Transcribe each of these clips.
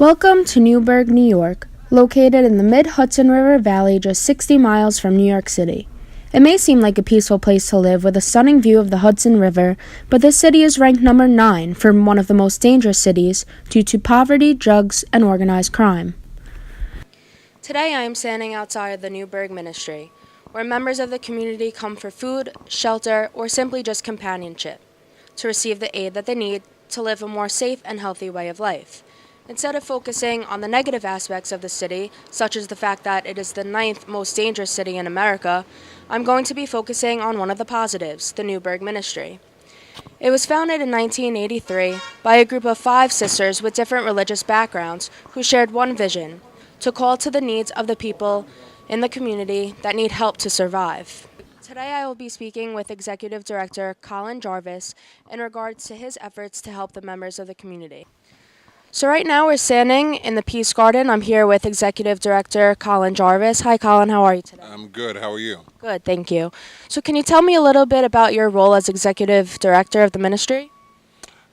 Welcome to Newburgh, New York, located in the mid-Hudson River Valley just 60 miles from New York City. It may seem like a peaceful place to live with a stunning view of the Hudson River, but this city is ranked number 9 for one of the most dangerous cities due to poverty, drugs, and organized crime. Today I am standing outside the Newburgh Ministry, where members of the community come for food, shelter, or simply just companionship, to receive the aid that they need to live a more safe and healthy way of life. Instead of focusing on the negative aspects of the city, such as the fact that it is the 9th most dangerous city in America, I'm going to be focusing on one of the positives, the Newburgh Ministry. It was founded in 1983 by a group of 5 sisters with different religious backgrounds who shared one vision: to call to the needs of the people in the community that need help to survive. Today I will be speaking with Executive Director Colin Jarvis in regards to his efforts to help the members of the community. So right now we're standing in the Peace Garden. I'm here with Executive Director Colin Jarvis. Hi Colin, how are you today? I'm good. How are you? Good, thank you. So can you tell me a little bit about your role as Executive Director of the ministry?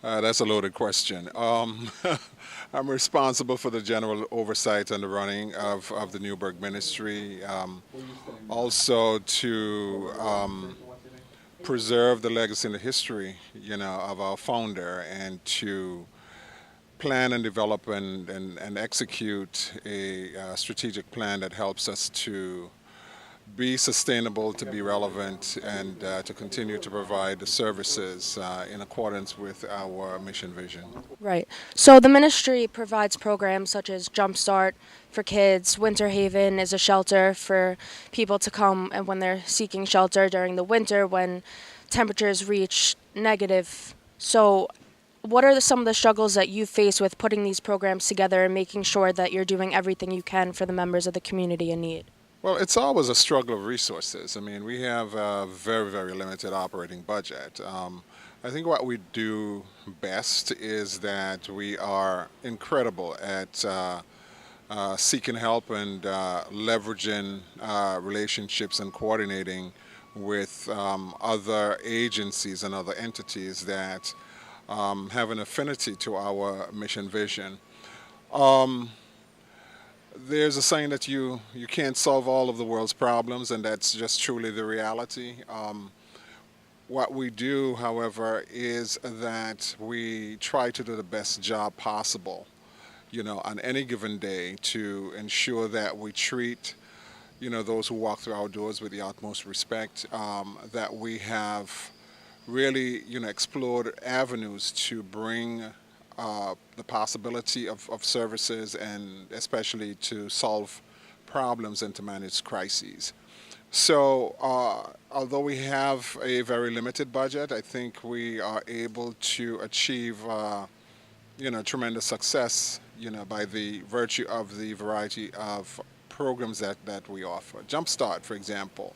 That's a loaded question. I'm responsible for the general oversight and the running of the Newburgh Ministry. Also to preserve the legacy and the history, of our founder, and to plan and develop and execute a strategic plan that helps us to be sustainable, to be relevant, and to continue to provide the services in accordance with our mission vision. Right. So the ministry provides programs such as Jumpstart for kids. Winter Haven is a shelter for people to come and when they're seeking shelter during the winter when temperatures reach negative. So what are some of the struggles that you face with putting these programs together and making sure that you're doing everything you can for the members of the community in need? Well, it's always a struggle of resources. I mean, we have a very, very limited operating budget. I think what we do best is that we are incredible at seeking help and leveraging relationships and coordinating with other agencies and other entities that have an affinity to our mission vision. There's a saying that you can't solve all of the world's problems, and that's just truly the reality. What we do, however, is that we try to do the best job possible, on any given day to ensure that we treat, those who walk through our doors with the utmost respect, that we have really, explored avenues to bring the possibility of services and especially to solve problems and to manage crises. So although we have a very limited budget, I think we are able to achieve tremendous success by the virtue of the variety of programs that we offer. Jumpstart, for example,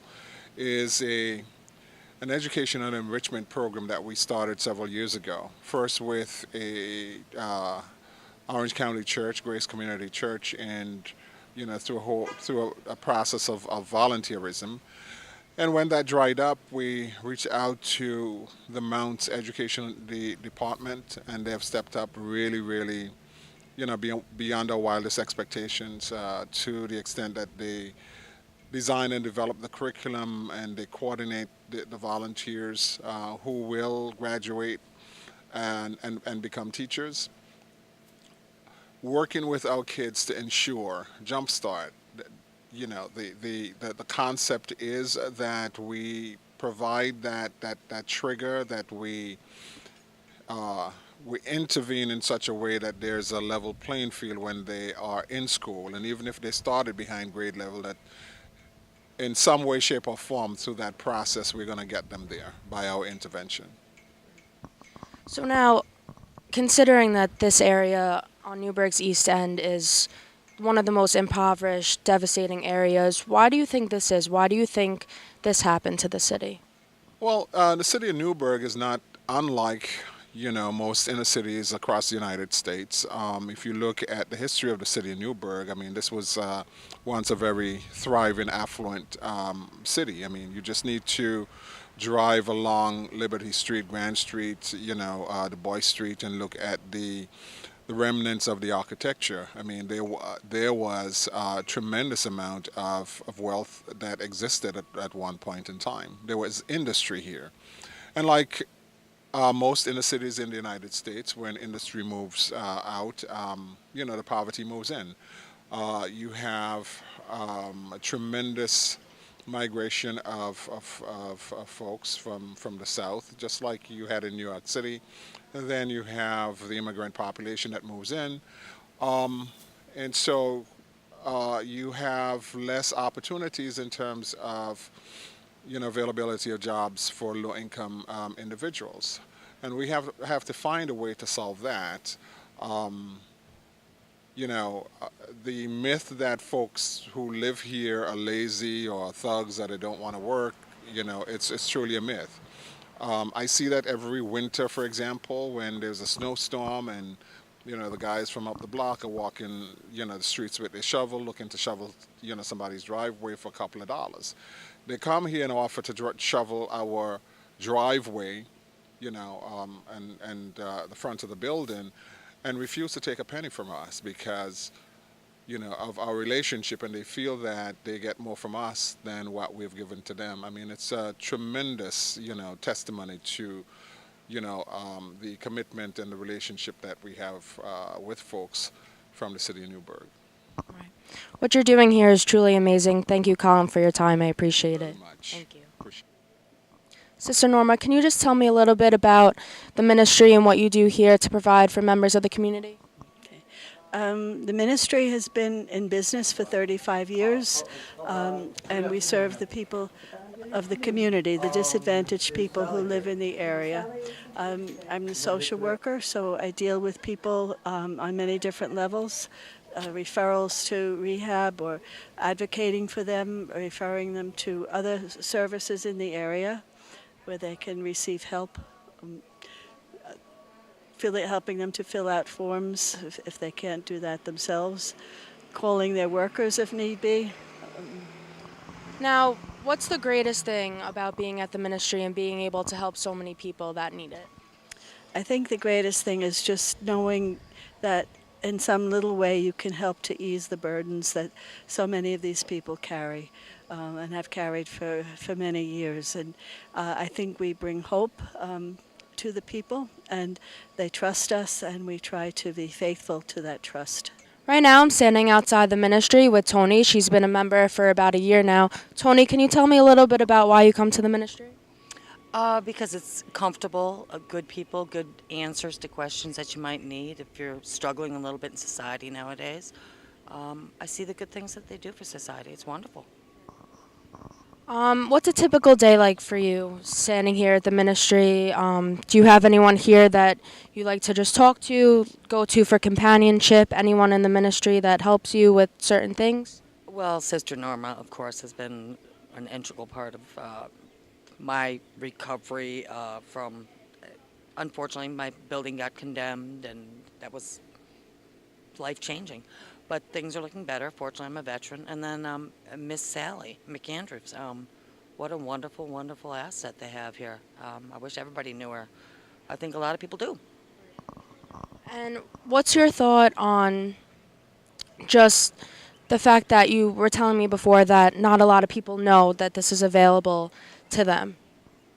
is an education and enrichment program that we started several years ago. First with a Orange County Church, Grace Community Church, and through a process of volunteerism. And when that dried up, we reached out to the Mounts Education Department, and they have stepped up really, really, beyond our wildest expectations, to the extent that they design and develop the curriculum and they coordinate the volunteers who will graduate and become teachers. Working with our kids to ensure Jumpstart, the concept is that we provide that trigger, that we intervene in such a way that there's a level playing field when they are in school, and even if they started behind grade level, that in some way, shape, or form through that process, we're going to get them there by our intervention. So now, considering that this area on Newburgh's East End is one of the most impoverished, devastating areas, why do you think this is? Why do you think this happened to the city? Well, the city of Newburgh is not unlike most inner cities across the United States. If you look at the history of the city of Newburgh, I mean, this was once a very thriving, affluent city. I mean, you just need to drive along Liberty Street, Grand Street, Du Bois Street, and look at the the remnants of the architecture. I mean, there was a tremendous amount of wealth that existed at one point in time. There was industry here. And like most inner cities in the United States, when industry moves out, the poverty moves in. You have a tremendous migration of folks from the South, just like you had in New York City. And then you have the immigrant population that moves in. And so you have less opportunities in terms of availability of jobs for low-income individuals, and we have to find a way to solve that. The myth that folks who live here are lazy or thugs, that they don't want to work, it's truly a myth. I see that every winter, for example, when there's a snowstorm and the guys from up the block are walking the streets with their shovel, looking to shovel somebody's driveway for a couple of dollars. They come here and offer to shovel our driveway, and the front of the building, and refuse to take a penny from us because, of our relationship, and they feel that they get more from us than what we've given to them. I mean, it's a tremendous, testimony to, the commitment and the relationship that we have with folks from the city of Newburgh. Right. What you're doing here is truly amazing. Thank you, Colin, for your time. I appreciate it. Very much. Thank you. Sister Norma, can you just tell me a little bit about the ministry and what you do here to provide for members of the community? Okay. The ministry has been in business for 35 years, and we serve the people of the community, the disadvantaged people who live in the area. I'm the social worker, so I deal with people on many different levels. Referrals to rehab or advocating for them, referring them to other services in the area where they can receive help, helping them to fill out forms if they can't do that themselves, calling their workers if need be. Now, what's the greatest thing about being at the ministry and being able to help so many people that need it? I think the greatest thing is just knowing that in some little way you can help to ease the burdens that so many of these people carry and have carried for many years. And I think we bring hope to the people, and they trust us, and we try to be faithful to that trust. Right now I'm standing outside the ministry with Tony. She's been a member for about a year now. Tony, can you tell me a little bit about why you come to the ministry? Because it's comfortable, good people, good answers to questions that you might need if you're struggling a little bit in society nowadays. I see the good things that they do for society. It's wonderful. What's a typical day like for you standing here at the ministry? Do you have anyone here that you like to just talk to, go to for companionship? Anyone in the ministry that helps you with certain things? Well, Sister Norma, of course, has been an integral part of my recovery from, unfortunately, my building got condemned, and that was life-changing. But things are looking better. Fortunately, I'm a veteran. And then Miss Sally McAndrews. What a wonderful, wonderful asset they have here. I wish everybody knew her. I think a lot of people do. And what's your thought on just the fact that you were telling me before that not a lot of people know that this is available to them?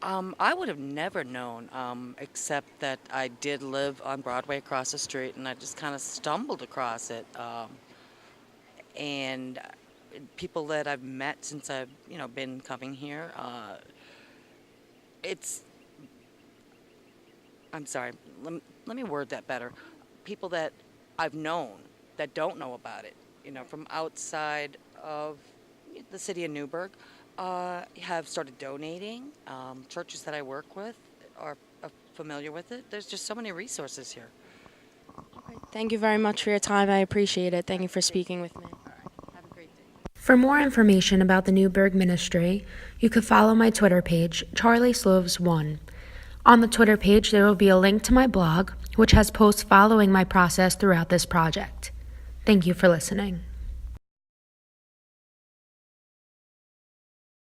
I would have never known, except that I did live on Broadway across the street, and I just kind of stumbled across it. And people that I've met since I've, been coming here, I'm sorry, let me word that better. People that I've known that don't know about it, from outside of the city of Newburgh, have started donating. Churches that I work with are familiar with it. There's just so many resources here. Thank you very much for your time. I appreciate it. Thank you for speaking with me. All right. Have a great day. For more information about the Newburgh Ministry, you could follow my Twitter page, CharlieSloves1. On the Twitter page, there will be a link to my blog, which has posts following my process throughout this project. Thank you for listening.